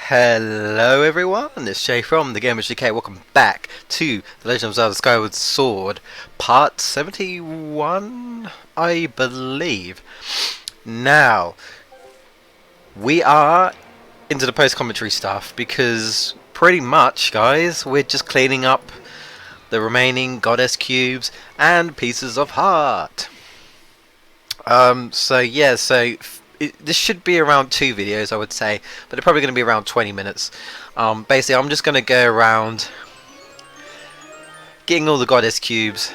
Hello everyone, it's Shay from the GameBustersUK. Welcome back to The Legend of Zelda Skyward Sword, part 71, I believe. Now, we are into the post-commentary stuff because pretty much, guys, we're just cleaning up the remaining goddess cubes and pieces of heart. This should be around 2 videos, I would say, but they're probably going to be around 20 minutes. Basically, I'm just going to go around getting all the goddess cubes,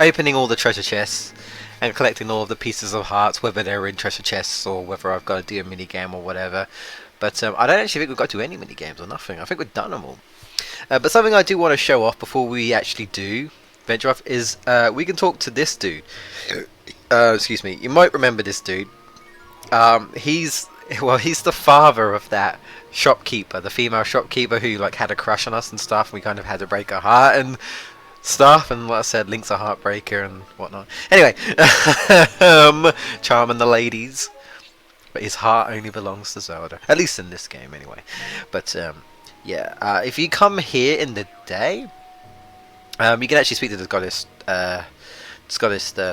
opening all the treasure chests, and collecting all of the pieces of hearts, whether they're in treasure chests or whether I've got to do a mini game or whatever. But I don't actually think we've got to do any mini games or nothing. I think we've done them all. But something I do want to show off before we actually do venture off is we can talk to this dude. Excuse me. You might remember this dude. He's the father of that shopkeeper, the female shopkeeper who like had a crush on us and stuff. And we kind of had to break her heart and stuff. And like I said, Link's a heartbreaker and whatnot. Anyway, charming the ladies, but his heart only belongs to Zelda, at least in this game, anyway. But if you come here in the day, you can actually speak to the goddess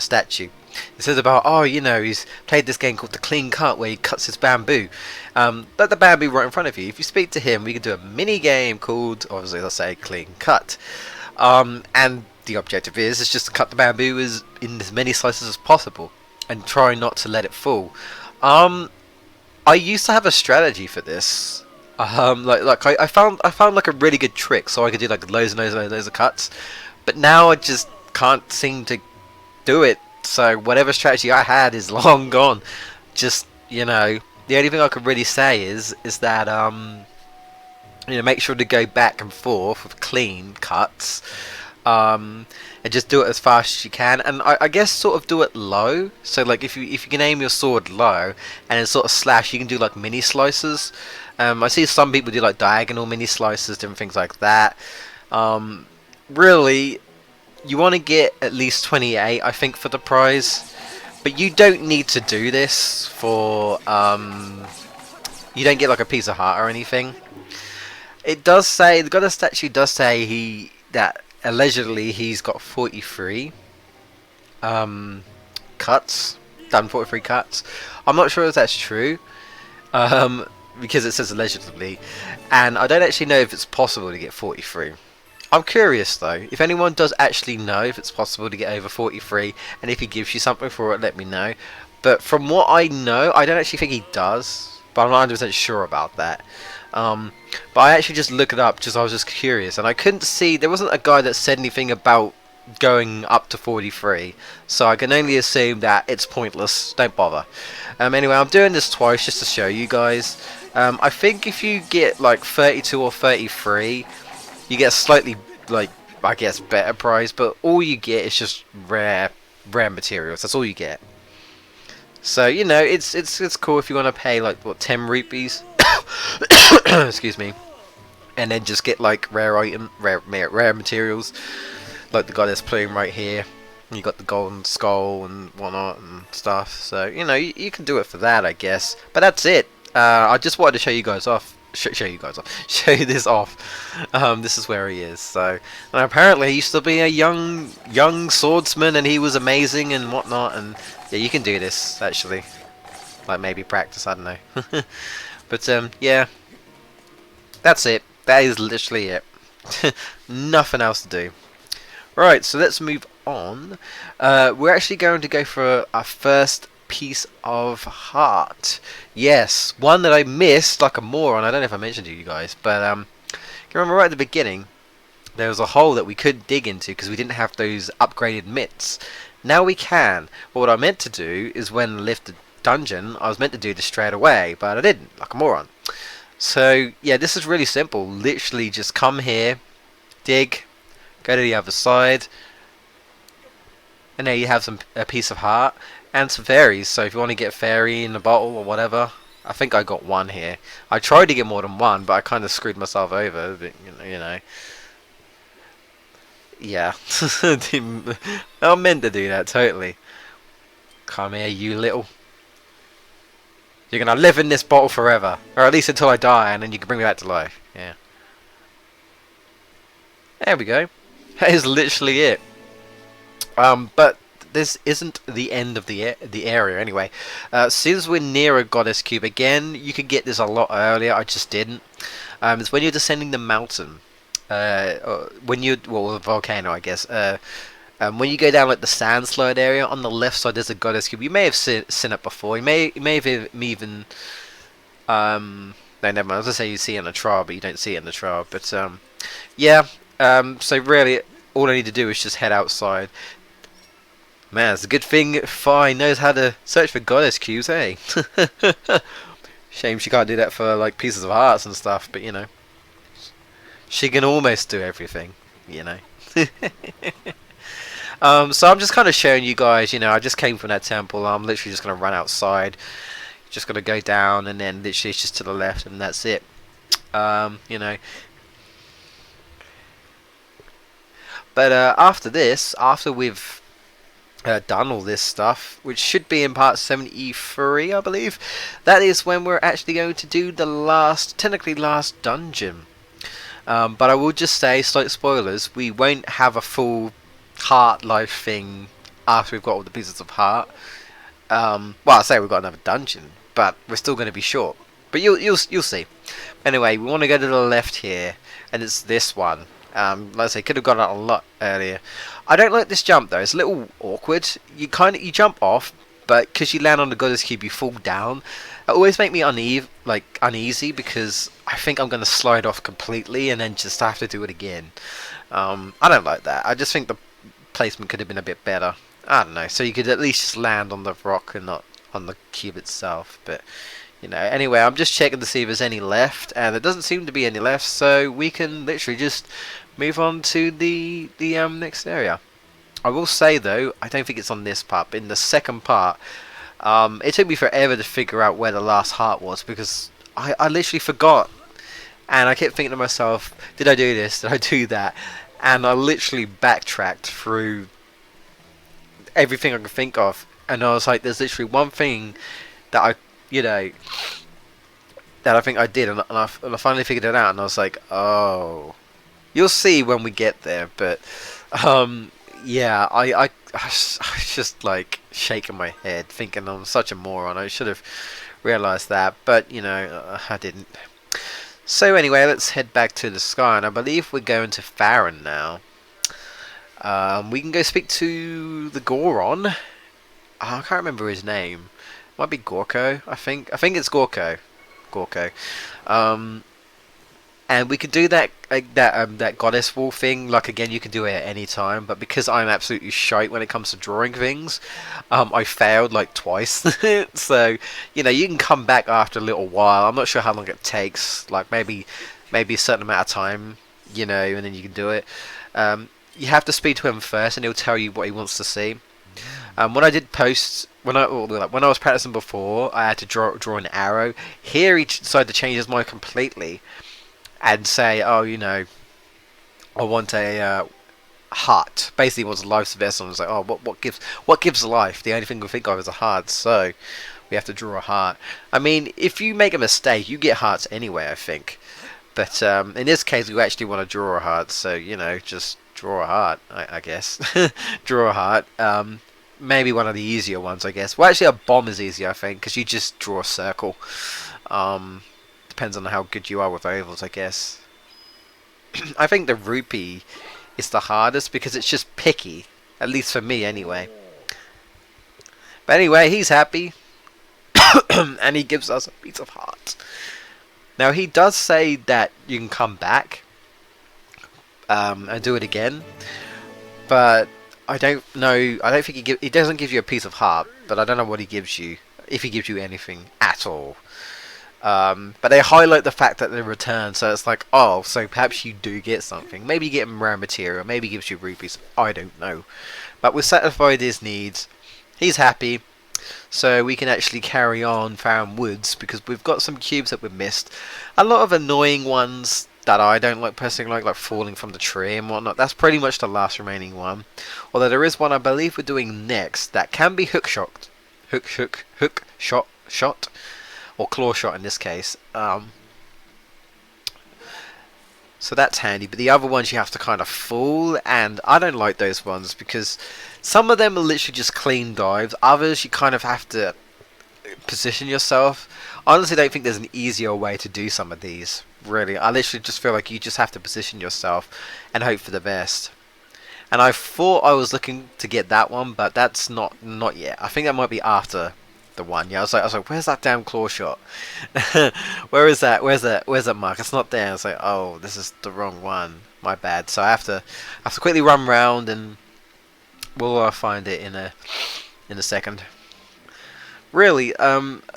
statue. It says about, he's played this game called The Clean Cut where he cuts his bamboo. Let the bamboo right in front of you. If you speak to him, we can do a mini game called, obviously, let's say Clean Cut. And the objective is just to cut the bamboo in as many slices as possible and try not to let it fall. I used to have a strategy for this. I found like a really good trick so I could do like loads and loads and loads of cuts. But now I just can't seem to do it. So whatever strategy I had is long gone. Just, the only thing I could really say is that make sure to go back and forth with clean cuts, and just do it as fast as you can. And I guess sort of do it low. So like if you can aim your sword low and then sort of slash, you can do like mini slices. I see some people do like diagonal mini slices, different things like that. Really, you want to get at least 28, I think, for the prize. But you don't need to do this for, you don't get like a piece of heart or anything. It does say, the goddess statue does say that allegedly he's got 43 cuts, done 43 cuts. I'm not sure if that's true, because it says allegedly. And I don't actually know if it's possible to get 43. I'm curious though, if anyone does actually know if it's possible to get over 43, and if he gives you something for it, let me know. But from what I know, I don't actually think he does, but I'm not 100% sure about that. But I actually just looked it up, I was just curious, and I couldn't see, there wasn't a guy that said anything about going up to 43, so I can only assume that it's pointless, don't bother. Anyway, I'm doing this twice just to show you guys. I think if you get like 32 or 33, you get a slightly, I guess, better prize, but all you get is just rare materials. That's all you get. So it's cool if you want to pay like 10 rupees, excuse me, and then just get like rare materials, like the goddess plume right here. You got the golden skull and whatnot and stuff. So you can do it for that, I guess. But that's it. I just wanted to show you guys off. Show you this off. This is where he is. So, and apparently he used to be a young swordsman, and he was amazing and whatnot. And yeah, you can do this actually. Like maybe practice. I don't know. But yeah, that's it. That is literally it. Nothing else to do. Right. So let's move on. We're actually going to go for our first piece of heart. Yes, one that I missed like a moron. I don't know if I mentioned to you guys, but you remember right at the beginning there was a hole that we couldn't dig into because we didn't have those upgraded mitts. Now we can. But what I meant to do is when I left the dungeon, I was meant to do this straight away, but I didn't, like a moron. So yeah, this is really simple. Literally just come here, dig, go to the other side, and there you have a piece of heart. And some fairies, so if you want to get a fairy in a bottle or whatever. I think I got one here. I tried to get more than one, but I kind of screwed myself over. But, yeah. I meant to do that, totally. Come here, you little... You're gonna live in this bottle forever, or at least until I die, and then you can bring me back to life. Yeah. There we go. That is literally it. But this isn't the end of the area anyway. Since we're near a goddess cube again, you could get this a lot earlier. I just didn't. It's when you're descending the mountain. When you the volcano, I guess. When you go down like the sand slide area on the left side, there's a goddess cube. You may have seen it before. You may have even no, never mind. I was gonna say you see it in the trial, but you don't see it in the trial. But yeah. So really, all I need to do is just head outside. Man, it's a good thing Fi knows how to search for goddess cubes, hey? Shame she can't do that for like pieces of hearts and stuff, but you know, she can almost do everything, you know. So I'm just kind of showing you guys, you know, I just came from that temple. I'm literally just gonna run outside, just gonna go down, and then literally it's just to the left, and that's it. You know. But after this, after we've done all this stuff, which should be in part 73, I believe, that is when we're actually going to do the last, technically last dungeon. But I will just say, slight spoilers, we won't have a full heart life thing after we've got all the pieces of heart. Well, I say we've got another dungeon, but we're still going to be short. But you'll see. Anyway, we want to go to the left here, and it's this one. Like I say, could have gone out a lot earlier. I don't like this jump though. It's a little awkward. You jump off, but because you land on the goddess cube, you fall down. It always makes me uneasy because I think I'm gonna slide off completely and then just have to do it again. I don't like that. I just think the placement could have been a bit better. I don't know. So you could at least just land on the rock and not on the cube itself. But you know, anyway, I'm just checking to see if there's any left, and there doesn't seem to be any left. So we can literally just move on to the next area. I will say though, I don't think it's on this part, but in the second part, it took me forever to figure out where the last heart was because I literally forgot, and I kept thinking to myself, did I do this? Did I do that? And I literally backtracked through everything I could think of, and I was like, there's literally one thing that I think I did, and I finally figured it out, and I was like, oh. You'll see when we get there, but yeah, I was just like shaking my head, thinking I'm such a moron. I should have realised that, but you know, I didn't. So anyway, let's head back to the sky, and I believe we're going to Farron now. We can go speak to the Goron. I can't remember his name. Might be Gorko, I think. I think it's Gorko. And we could do that goddess wall thing. Like again, you can do it at any time. But because I'm absolutely shite when it comes to drawing things, I failed like twice. So you know, you can come back after a little while. I'm not sure how long it takes. Like maybe a certain amount of time. You know, and then you can do it. You have to speak to him first, and he'll tell you what he wants to see. When I did post, when I was practicing before, I had to draw an arrow. Here he decided to change his mind completely and say, oh, you know, I want a heart. Basically, wants a life's vessel. And it's like, oh, what gives life? The only thing we think of is a heart. So we have to draw a heart. I mean, if you make a mistake, you get hearts anyway, I think. But in this case, we actually want to draw a heart. So you know, just draw a heart, I guess. Draw a heart. Maybe one of the easier ones, I guess. Well, actually, a bomb is easier, I think, because you just draw a circle. Depends on how good you are with ovals, I guess. I think the rupee is the hardest because it's just picky. At least for me, anyway. But anyway, he's happy. And he gives us a piece of heart. Now, he does say that you can come back and do it again. But I don't know. I don't think he doesn't give you a piece of heart, but I don't know what he gives you, if he gives you anything at all. But they highlight the fact that they return, so it's like, oh, so perhaps you do get something. Maybe you get rare material, maybe he gives you rupees. I don't know. But we've satisfied his needs. He's happy, so we can actually carry on Farron Woods because we've got some cubes that we've missed. A lot of annoying ones that I don't like personally, like falling from the tree and whatnot. That's pretty much the last remaining one. Although there is one I believe we're doing next that can be hook shot. or claw shot in this case. So that's handy, but the other ones you have to kind of fool, and I don't like those ones because some of them are literally just clean dives. Others you kind of have to position yourself. I honestly don't think there's an easier way to do some of these. Really, I literally just feel like you just have to position yourself and hope for the best. And I thought I was looking to get that one, but that's not yet. I think that might be after the one. Yeah, I was like, where's that damn claw shot? Where is that? Where's that mark? It's not there. I was like, oh, this is the wrong one. My bad. So I have to quickly run round, and we'll find it in a second. Really,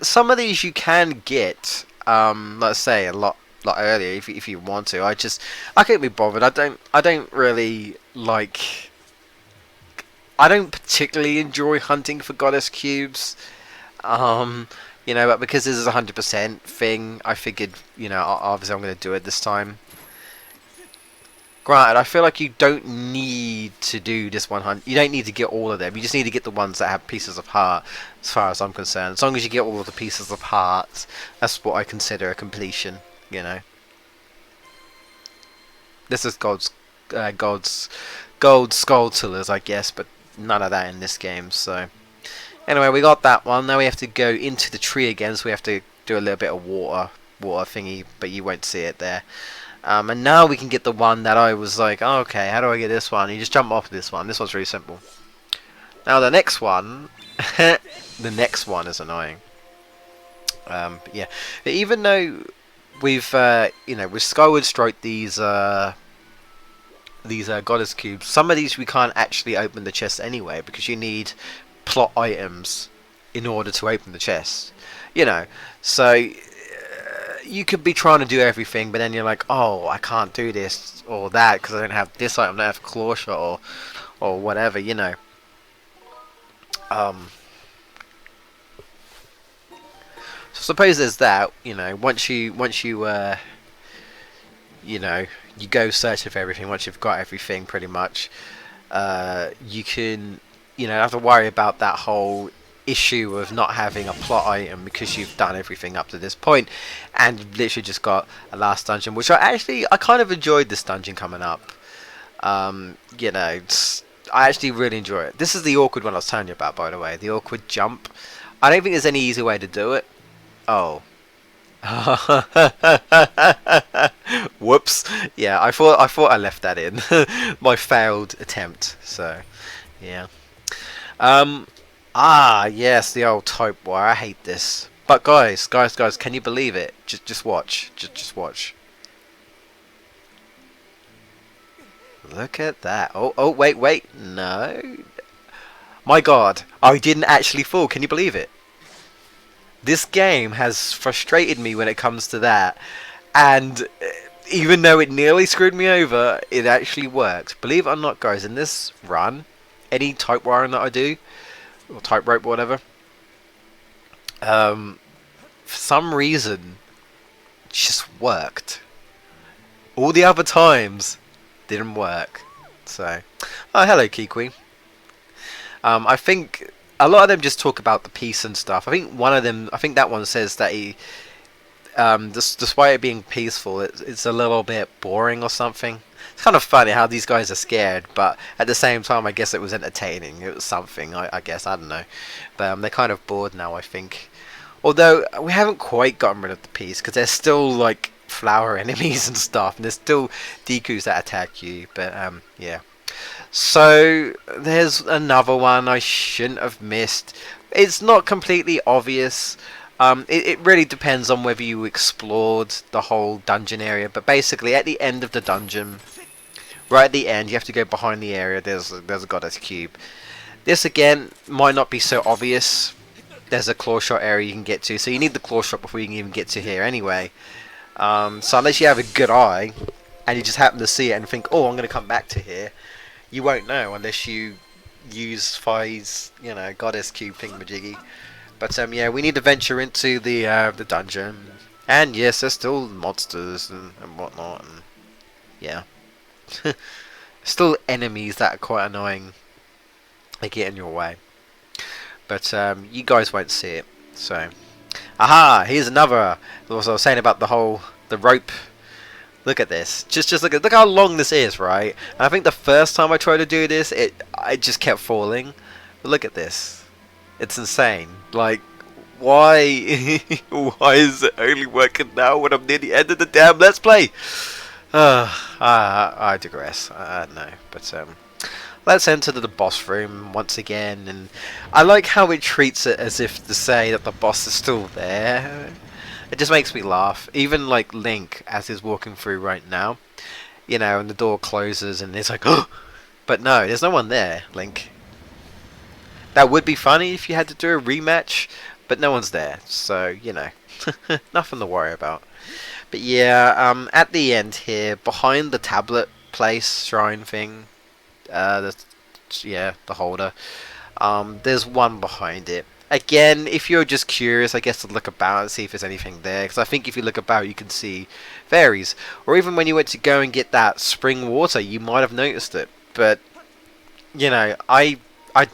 some of these you can get, let's say a lot earlier if you want to. I can't be bothered. I don't really like. I don't particularly enjoy hunting for goddess cubes. You know, but because this is a 100% thing, I figured, you know, obviously I'm going to do it this time. Granted, I feel like you don't need to do this 100. You don't need to get all of them. You just need to get the ones that have pieces of heart, as far as I'm concerned. As long as you get all of the pieces of heart, that's what I consider a completion. You know. This is Gold Skulltulas, I guess, but none of that in this game. So, anyway, we got that one. Now we have to go into the tree again, so we have to do a little bit of water thingy, but you won't see it there. And now we can get the one that I was like, oh, okay, how do I get this one? You just jump off this one. This one's really simple. Now the next one, the next one is annoying. But yeah, but even though we've, you know, with Skyward Strike these goddess cubes, some of these we can't actually open the chest anyway because you need plot items in order to open the chest. You know, so. You could be trying to do everything, but then you're like, oh, I can't do this or that because I don't have this item, I don't have claw shot or whatever, you know. So suppose there's that, you know. Once you you know, you go searching for everything. Once you've got everything, pretty much, you can, you know, have to worry about that whole issue of not having a plot item because you've done everything up to this point and you've literally just got a last dungeon, which I kind of enjoyed this dungeon coming up. You know, I actually really enjoy it. This is the awkward one I was telling you about, by the way, the awkward jump. I don't think there's any easy way to do it. Oh. Whoops. Yeah, I thought I left that in. My failed attempt. So, yeah. Ah, yes, the old taupe wire. I hate this. But guys, can you believe it? Just watch. Just watch. Look at that. Oh, wait. No. My God, I didn't actually fall. Can you believe it? This game has frustrated me when it comes to that. And even though it nearly screwed me over, it actually worked. Believe it or not, guys, in this run, any taupe wiring that I do, or type rope or whatever, for some reason it just worked. All the other times didn't work. So, oh, hello Kikwi. I think a lot of them just talk about the peace and stuff. I think that one says that he, despite it being peaceful, it's a little bit boring or something. It's kind of funny how these guys are scared, but at the same time, I guess it was entertaining. It was something, I guess. I don't know. But they're kind of bored now, I think. Although, we haven't quite gotten rid of the peace, because there's still, like, flower enemies and stuff. And there's still Dekus that attack you. But, yeah. So, there's another one I shouldn't have missed. It's not completely obvious. It really depends on whether you explored the whole dungeon area. But basically, at the end of the dungeon, right at the end, you have to go behind the area. There's a goddess cube. This again might not be so obvious. There's a claw shot area you can get to, so you need the claw shot before you can even get to here anyway. So unless you have a good eye and you just happen to see it and think, oh, I'm going to come back to here, you won't know unless you use Fi's, you know, goddess cube thingamajiggy. But yeah, we need to venture into the dungeon, and yes, there's still monsters and whatnot, and yeah. Still enemies that are quite annoying. They get in your way. But you guys won't see it. So Aha! Here's another. What I was saying about the rope. Look at this. Just look how long this is, right? And I think the first time I tried to do this, I just kept falling. But look at this. It's insane. Like, why? Why is it only working now when I'm near the end of the damn Let's Play? I digress. I don't know. But let's enter the boss room once again, and I like how it treats it as if to say that the boss is still there. It just makes me laugh. Even like Link, as he's walking through right now, you know, and the door closes and it's like, oh! But no, there's no one there, Link. That would be funny if you had to do a rematch, but no one's there, so, you know, nothing to worry about. But yeah, at the end here, behind the tablet place, shrine thing, the holder, there's one behind it. Again, if you're just curious, I guess to look about and see if there's anything there. Because I think if you look about, you can see fairies. Or even when you went to go and get that spring water, you might have noticed it. But, you know, I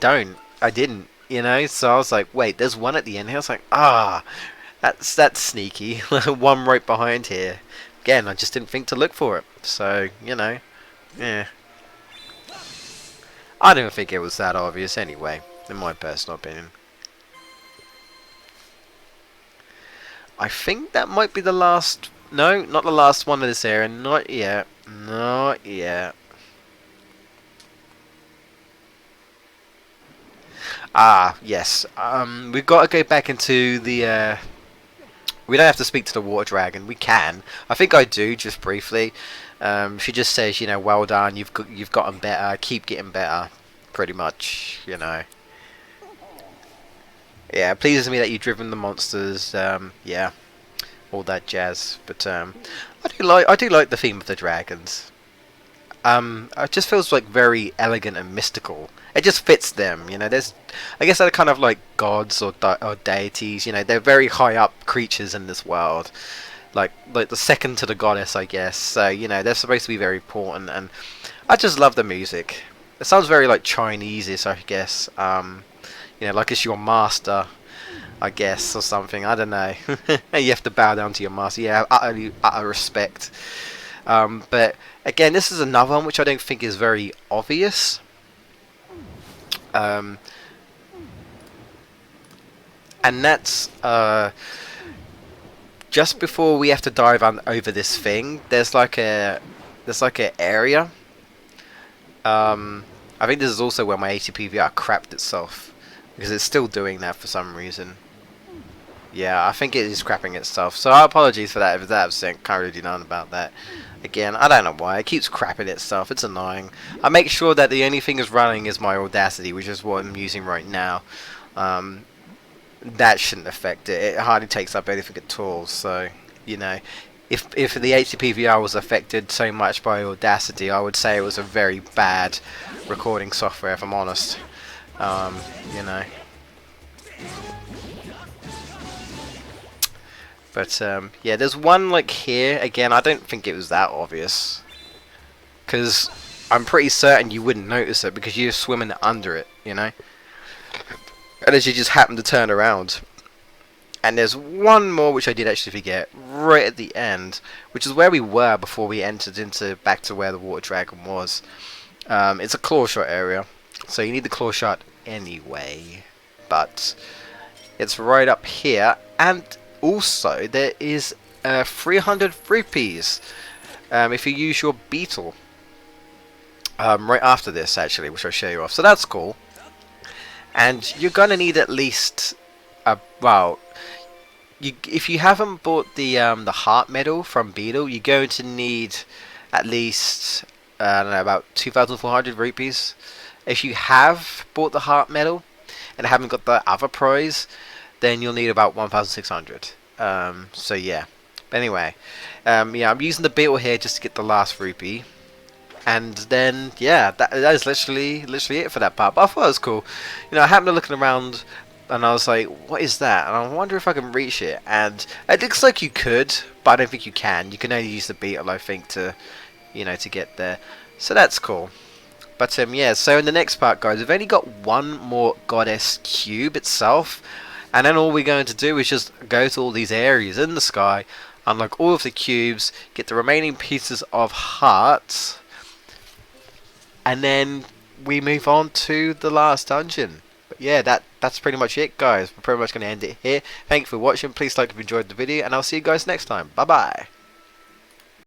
didn't, you know. So I was like, wait, there's one at the end here. I was like, that's sneaky. One right behind here. Again, I just didn't think to look for it. So, you know, yeah. I don't think it was that obvious anyway, in my personal opinion. I think that might be the last... No, not the last one of this area. Not yet. Not yet. Ah, yes. We've got to go back into the... We don't have to speak to the water dragon. We can. I think I do, just briefly. She just says, you know, well done. You've gotten better. Keep getting better. Pretty much, you know. Yeah, it pleases me that you've driven the monsters. Yeah, all that jazz. But I do like the theme of the dragons. It just feels like very elegant and mystical. It just fits them, you know. I guess they're kind of like gods or deities. You know, they're very high up creatures in this world, like the second to the goddess, I guess. So you know, they're supposed to be very important, and I just love the music. It sounds very like Chinese-ish, I guess. You know, like it's your master, I guess, or something. I don't know. You have to bow down to your master. Yeah, utter respect. But again, this is another one which I don't think is very obvious. And that's just before we have to dive over this thing. There's like an area. I think this is also where my ATP VR crapped itself. Because it's still doing that for some reason. Yeah, I think it is crapping itself. So apologies for that if that was saying. Can't really do nothing about that. Again, I don't know why. It keeps crapping itself. It's annoying. I make sure that the only thing is running is my Audacity, which is what I'm using right now. That shouldn't affect it. It hardly takes up anything at all. So, you know, if the HTTP VR was affected so much by Audacity, I would say it was a very bad recording software, if I'm honest. You know. But, yeah, there's one, like, here. Again, I don't think it was that obvious. Because I'm pretty certain you wouldn't notice it because you're swimming under it, you know. And as you just happen to turn around. And there's one more which I did actually forget right at the end, which is where we were before we entered back to where the water dragon was. It's a claw shot area. So you need the claw shot anyway, but it's right up here, and also there is 300 rupees if you use your beetle right after this, actually, which I'll show you off. So that's cool, and you're gonna need at least if you haven't bought the heart medal from Beetle, you're going to need at least I don't know, about 2,400 rupees. If you have bought the heart medal and haven't got the other prize, then you'll need about 1,600. So yeah. But anyway, yeah, I'm using the beetle here just to get the last rupee, and then yeah, that is literally it for that part. But I thought it was cool. You know, I happened to looking around, and I was like, what is that? And I wonder if I can reach it. And it looks like you could, but I don't think you can. You can only use the beetle, I think, to, you know, to get there. So that's cool. But yeah, so in the next part, guys, we've only got one more goddess cube itself, And then all we're going to do is just go to all these areas in the sky, unlock all of the cubes, get the remaining pieces of hearts, and then we move on to the last dungeon. But yeah, that's pretty much it, guys. We're pretty much going to end it here. Thank you for watching. Please like if you enjoyed the video, and I'll see you guys next time. Bye bye.